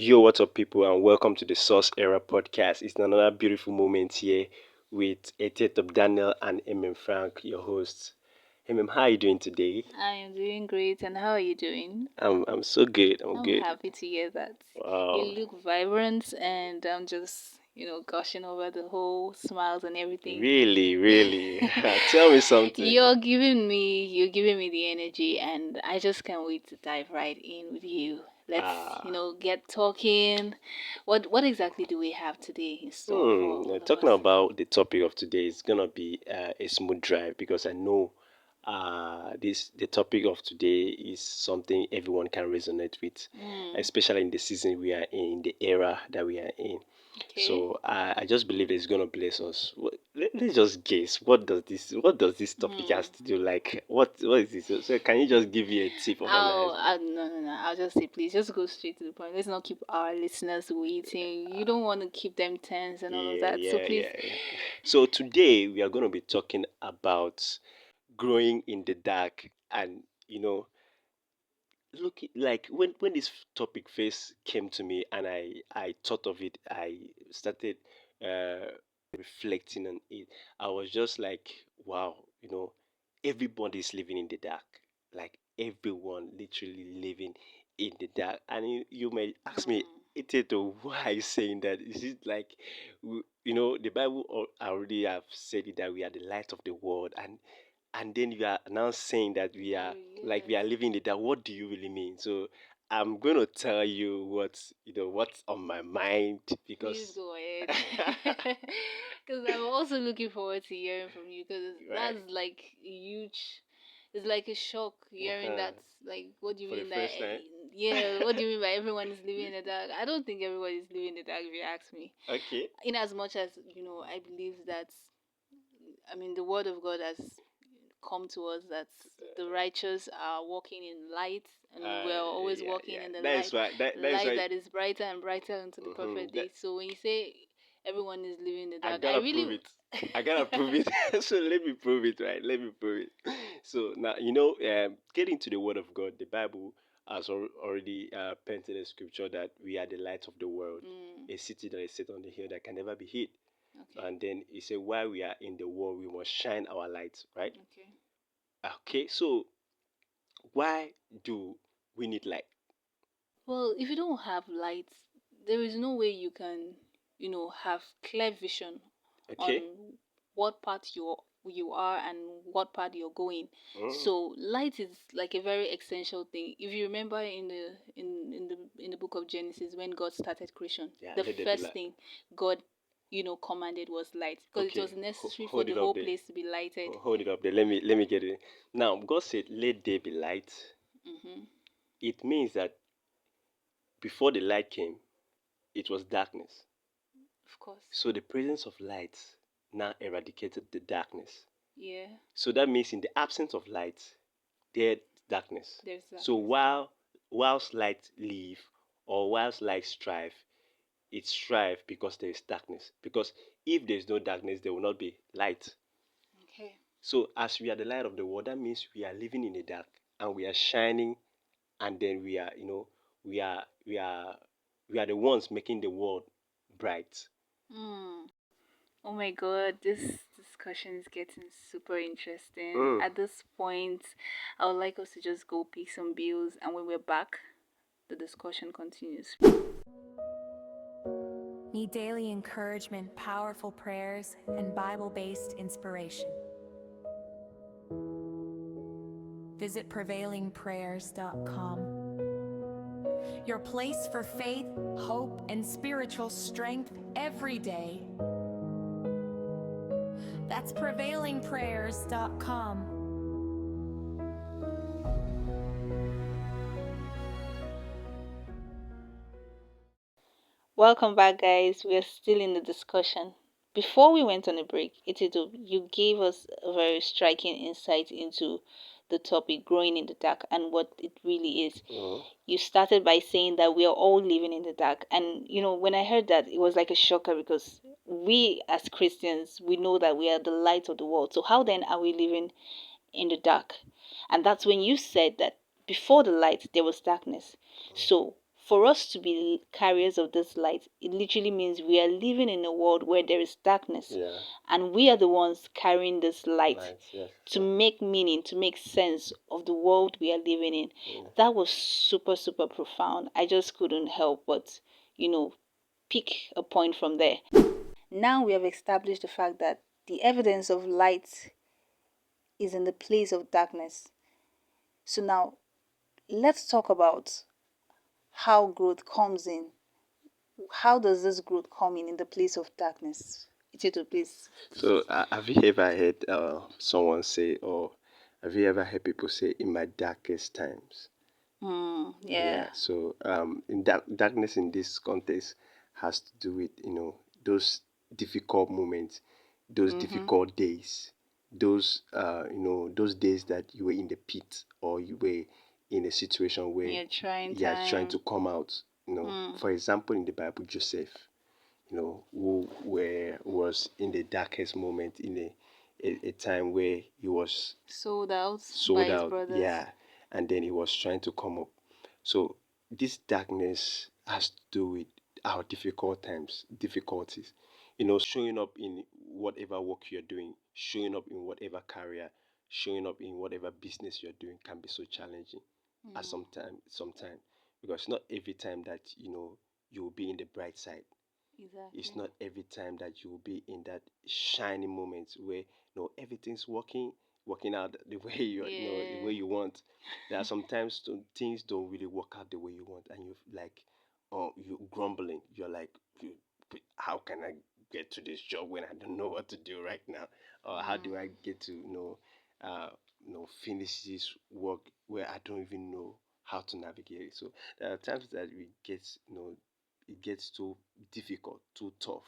Yo, what's up, people, and welcome to the Source Era podcast. It's another beautiful moment here with Etietop Daniel and Emem Frank, your hosts. Emem, how are you doing today? I am doing great, and how are you doing? I'm so good. I'm I'm good. happy to hear that. You Wow, look vibrant, and I'm just, gushing over the whole smiles and everything. really. Tell me something. You're giving me the energy, and I just can't wait to dive right in with you. Let's, Ah, get talking. What exactly do we have today in store for all of talking us? about the topic of today is gonna be a smooth drive because I know this the topic of today is something everyone can resonate with, Mm, especially in the season we are in, the era that we are in. okay. So I just believe it's gonna bless us. Let's just guess what does this topic has Hmm. to do? Like what is this? So can you just give me a tip of analysis? No. I'll just say, please, just go straight to the point. Let's not keep our listeners waiting. You don't want to keep them tense and all of Yeah, that. So yeah, please, yeah, yeah. So today we are gonna be talking about growing in the dark, and look, like when this topic first came to me and I thought of it, I started uh reflecting on it. I was just like, wow, everybody's living in the dark. Like everyone literally living in the dark. And you may ask me, mm, Iteto, why are you saying that? Is it like the Bible already have said it that we are the light of the world, and then you are now saying that we oh are like we yes, are living in the dark. What do you really mean? So I'm gonna tell you what's on my mind please because go ahead. Because I'm also looking forward to hearing from you. Because right. that's like a huge. It's like a shock hearing Uh-huh. that. Like, what do you For the mean that? first time. Yeah, what do you mean by everyone is living in the dark? I don't think everyone is living in the dark. If you ask me, Okay. in as much as I believe that, I mean, the word of God has come to us that the righteous are walking in light, and we're always Yeah, walking yeah. in the That is light, why. That is why. that is brighter and brighter unto the perfect That day. So when you say everyone is living in the I dark, I gotta prove really. it. I gotta prove it. So let me prove it, right? Let me prove it. So now getting to the Word of God, the Bible has already painted a scripture that we are the light of the world, Mm, a city that is set on the hill that can never be hid. okay, And then he said, while we are in the world, we must shine our light, right? okay. Okay, so why do we need light? Well, if you don't have light, there is no way you can, have clear vision Okay. on what path you are and what path you're going. Mm. So light is like a very essential thing. If you remember in the book of Genesis, when God started creation, Yeah, the let there be first light. thing God commanded was light, because it Okay, was necessary for hold the it up whole there. place to be lighted. Hold it up there. Let me get it. Now, God said, "Let there be light." Hmm. It means that before the light came, it was darkness. Of course. So the presence of light now eradicated the darkness. Yeah, So that means in the absence of light, there's darkness. there's So darkness. whilst light live or whilst light strive, it strive because there is darkness. Because if there is no darkness, there will not be light. Okay. So as we are the light of the world, that means we are living in the dark and we are shining, and then we are the ones making the world bright. Mm. Oh my god, this discussion is getting super interesting. Mm. At this point, I would like us to just go pay some bills, and when we're back, the discussion continues. Need daily encouragement, powerful prayers, and Bible based inspiration. Visit prevailingprayers.com. Your place for faith, hope, and spiritual strength every day. That's prevailingprayers.com. Welcome back, guys. We are still in the discussion. Before we went on a break, you gave us a very striking insight into the topic growing in the dark and what it really is. Mm. You started by saying that we are all living in the dark. And, when I heard that, it was like a shocker, because we as Christians, we know that we are the light of the world. So, how then are we living in the dark? And that's when you said that before the light, there was darkness. So, for us to be carriers of this light, it literally means we are living in a world where there is darkness. Yeah. And we are the ones carrying this light Yes. to make meaning, to make sense of the world we are living in. That was super, super profound. I just couldn't help but, pick a point from there. Now we have established the fact that the evidence of light is in the place of darkness. So now let's talk about how growth comes in. How does this growth come in the place of darkness? Etietop, please. So, have you ever heard someone say, or have you ever heard people say, "In my darkest times"? Yeah. So, in darkness in this context has to do with those difficult moments, those difficult days, those those days that you were in the pit or you were in a situation where You're trying you are trying time. to come out. For example, in the Bible, Joseph, who was in the darkest moment in a time where he was Sold out by sold his out, brothers. yeah, and then he was trying to come up. So this darkness has to do with our difficult times, difficulties. Showing up in whatever work you're doing, showing up in whatever career, showing up in whatever business you're doing can be so challenging at sometime because not every time that you will be in the bright side. Exactly. It's not every time that you will be in that shining moment where everything's working out the way the way you want. There are sometimes things don't really work out the way you want, and you're like, oh, you're grumbling. You're like, how can I get to this job when I don't know what to do right now, or how do I get to uh, finish this work where I don't even know how to navigate it. So there are times that we get it gets too difficult, too tough,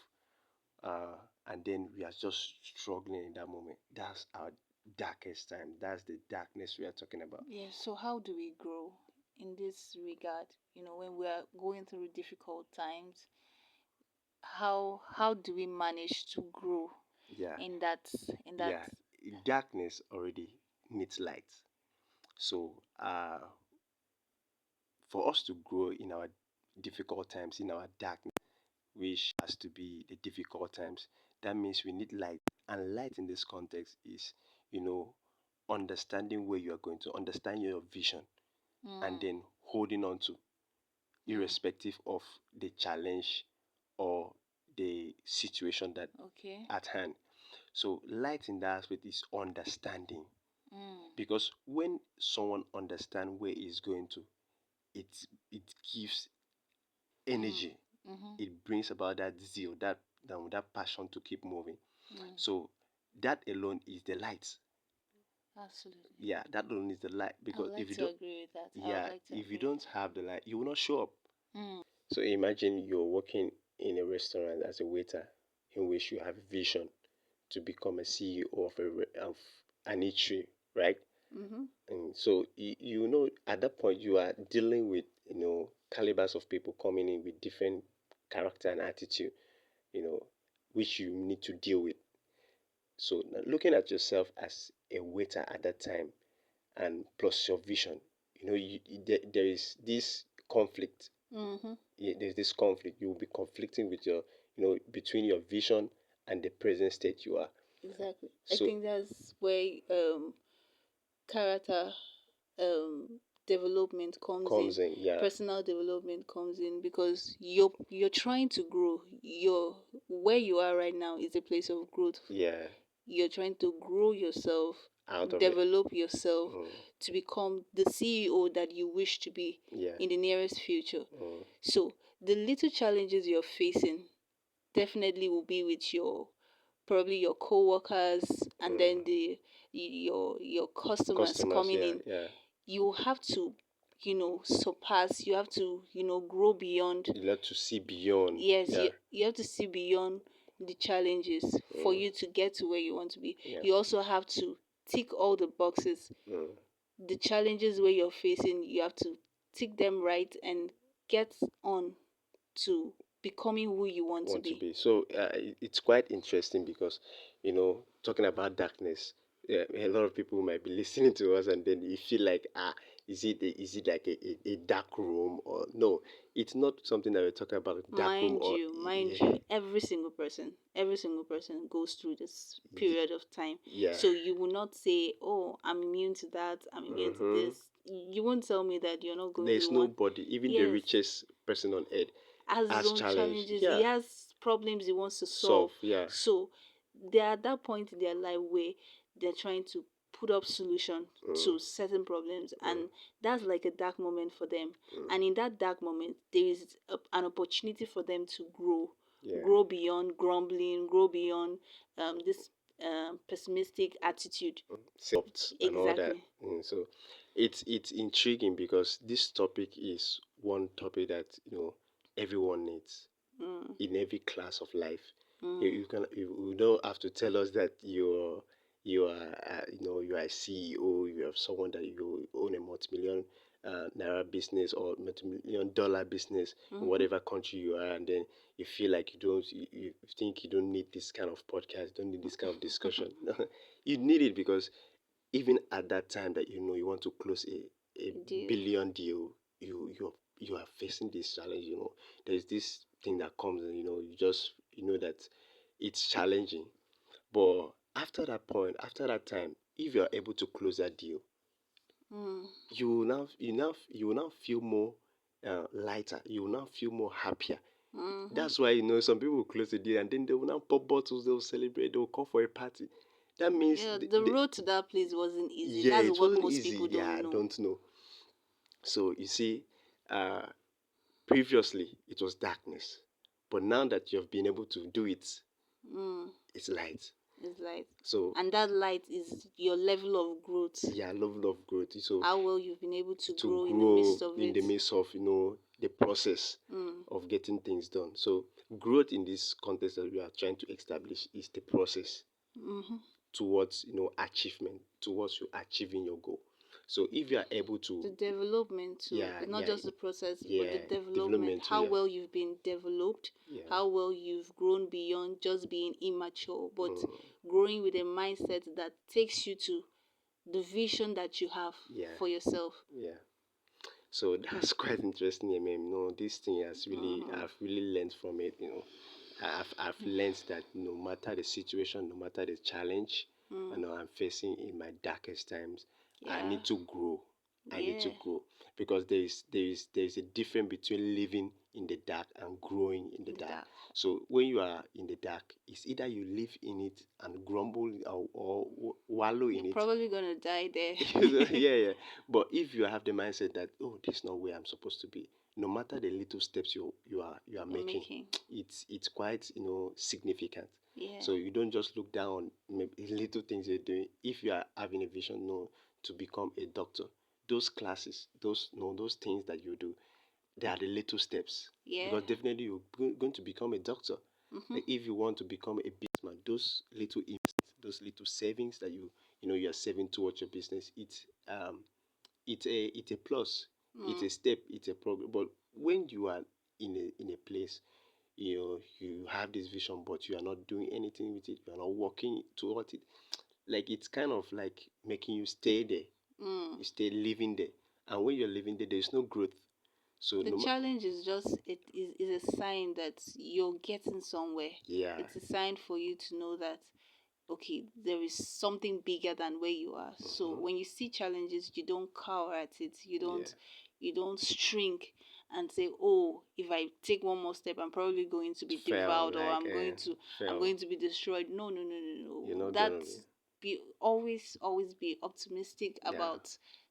and then we are just struggling in that moment. That's our darkest time. That's the darkness we are talking about. Yeah, so how do we grow in this regard? When we are going through difficult times, how do we manage to grow Yeah, in that yeah. Darkness already needs light. So, for us to grow in our difficult times, in our darkness, which has to be the difficult times, that means we need light. And light in this context is, you know, understanding where you are going to, understand your vision, and then holding on to, irrespective of the challenge or the situation that Okay. at hand. So light in that aspect is understanding. Mm. Because when someone understands where he's going to, it it gives energy. Mm-hmm. It brings about that zeal, that passion to keep moving. Mm. So that alone is the light. Absolutely. Yeah, that alone is the light. I would Because like if you to don't, agree with that. I would yeah, like to if you agree. don't have the light, you will not show up. Mm. So imagine you're working in a restaurant as a waiter, in which you have vision to become a CEO of an eatery, right? Mm-hmm. And so at that point you are dealing with calibers of people coming in with different character and attitude, you know, which you need to deal with. So now looking at yourself as a waiter at that time and plus your vision, there is this conflict. Mm-hmm. Yeah, there's this conflict. You will be conflicting with between your vision and the present state you are. Exactly. I So think that's where character um development comes in. comes in, yeah, Personal development comes in because you're trying to grow. You're where you are right now is a place of growth. yeah, You're trying to grow yourself, out of it. develop yourself Mm, to become the CEO that you wish to be yeah. in the nearest future. Mm, So the little challenges you're facing definitely will be with your probably your co-workers and then your customers customers, coming yeah, in. yeah. You have to surpass, you have to grow beyond. You have to see beyond, Yes, yeah. you have to see beyond the challenges for Mm, you to get to where you want to be. yeah. You also have to tick all the boxes. Mm, The challenges where you're facing, you have to tick them right and get on to becoming who you want to want to be. be. So it's quite interesting because talking about darkness, Yeah, a lot of people might be listening to us, and then you feel like, is it like a dark room, or no? It's not something that we're talking about dark room, or Mind yeah, you, every single person goes through this period of time. yeah. So you will not say, "Oh, I'm immune to that. I'm immune to Mm-hmm. this." You won't tell me that you're not going There's through one. nobody, even the Yes, richest person on earth, has his has own challenge. challenges. He Yeah, has problems he wants to solve. solve. Yeah. So they're at that point in their life where they're trying to put up solution Mm, to certain problems, mm, and that's like a dark moment for them. mm. And in that dark moment, there is an opportunity for them to Yeah. grow beyond grumbling, grow beyond this pessimistic attitude. Soft and all that. Exactly. So it's intriguing because this topic is one topic that everyone needs Mm, in every class of life. mm, You don't have to tell us that you are you are a CEO, you have someone that you own a multi-million naira business or multi-million dollar business in mm-hmm. whatever country you are, and then you feel like you think you don't need this kind of podcast, don't need this kind of discussion. You need it because even at that time that you want to close a Deal. billion deal, you are facing this challenge. There's this thing that comes, and you know that it's challenging. But after that point, after that time, if you are able to close that deal, Mm, you will now feel more lighter. You will now feel more happier. mm-hmm. That's why some people will close the deal, and then they will now pop bottles, they will celebrate, they will call for a party. That means Yeah, the road to that place wasn't easy. yeah, That's it what wasn't most easy. people Yeah, don't I know. don't know. So you see, uh, previously it was darkness, but now that you have been able to do it, Mm, it's light. it's light. So And that light is your level of growth. yeah, level of growth. So How well you've been able to to grow in the grow midst of in it. the midst of the process Mm, of getting things done. So growth in this context that we are trying to establish is the process mm-hmm. towards achievement, towards you achieving your goal. So if you are able The to, development too. yeah, It's not yeah, just the process, but yeah, the development. development too, How yeah, well you've been developed, yeah, how well you've grown beyond just being immature, but mm, growing with a mindset that takes you to the vision that you have yeah, for yourself. yeah. So that's quite interesting, MM. This thing has really, Mm-hmm. I've really learned from it. I've learned that no matter the situation, no matter the challenge, Mm, I'm facing in my darkest times, I yeah, need to grow. I need to yeah, grow because there is a difference between living in the dark and growing in the in the dark. dark. So when you are in the dark, it's either you live in it and grumble, or wallow You're in it. probably gonna die there. Yeah, yeah. But if you have the mindset that, oh, this is not where I'm supposed to be, no matter the little steps you are You're making, making. it's quite significant. Yeah. So you don't just look down on maybe little things you're doing. If you are having a vision, no, to become a doctor, those classes, those no, those things that you do, they are the little steps. Yeah. Because definitely you're going to become a doctor. Mm-hmm. Like if you want to become a businessman, those little investments, those little savings that you are saving towards your business, it's a plus, it's Mm. a step, it's a progress. But when you are in a place, you have this vision, but you are not doing anything with it, you are not working towards it, like it's kind of like making you stay there, Mm. you stay living there, and when you're living there, there's no growth. So The no, challenge is just is a sign that you're getting somewhere. yeah, It's a sign for you to know that okay, there is something bigger than where you are. So hmm, when you see challenges, you don't cower at it. yeah, You don't shrink and say, "Oh, if I take one more step, I'm probably going to be fell devoured or like I'm fell. going to be destroyed." No, no, no, no, You're no. not gonna be, That's be always be optimistic yeah. about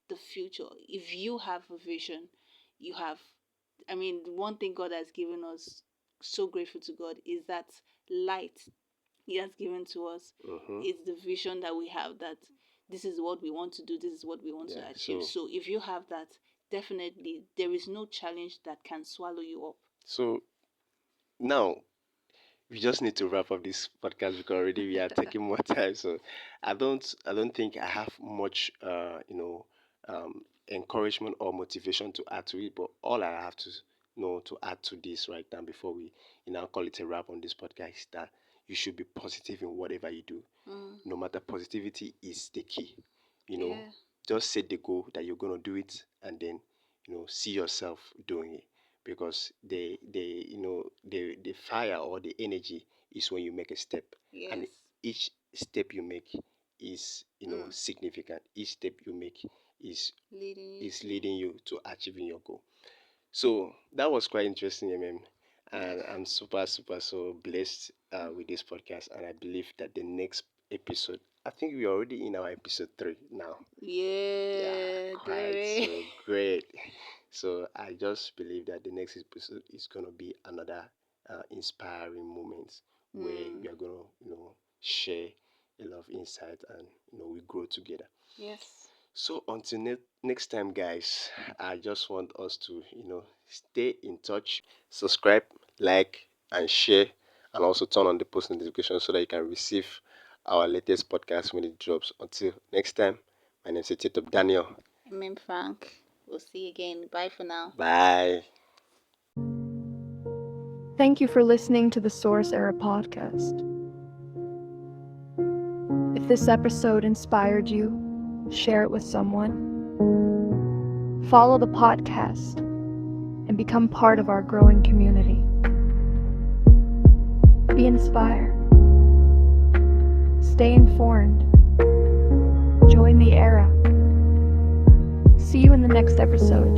the future. If you have a vision, you have I mean, one thing God has given us, so grateful to God, is that light He has given to us. Hmm. It's the vision that we have that this is what we want to do, this is what we want Yeah. to achieve. So So if you have that, definitely there is no challenge that can swallow you up. so now we just need to wrap up this podcast because already we are taking more time. So I don't think I have much encouragement or motivation to add to it. But all I have to know to add to this right now before we call it a wrap on this podcast is that you should be positive in whatever you do. Mm. No matter, positivity is the key. You know, Yeah. just set the goal that you're gonna do it, and then see yourself doing it, because the fire or the energy is when you make a step, and Yes. each step you make is Mm. significant. Each step you make is Leading you is to. leading you to achieving your goal. So that was quite interesting, Yeah. and I'm super, super, so blessed with this podcast. And I believe that the next episode, I think we're already in our episode 3 now. Yeah, Yeah. quite Glory. so great. So I just believe that the next episode is gonna be another inspiring moment where Mm. we are gonna, share a lot of insight, and we grow together. Yes. So until next time, guys, I just want us to, stay in touch, subscribe, like, and share, and also turn on the post notification so that you can receive our latest podcast when it drops. Until next time, my name is Etietop Daniel. Emem Frank. We'll see you again. Bye for now. Bye. Thank you for listening to the Source Era podcast. If this episode inspired you, share it with someone. Follow the podcast and become part of our growing community. Be inspired. Stay informed. Join the era. See you in the next episode.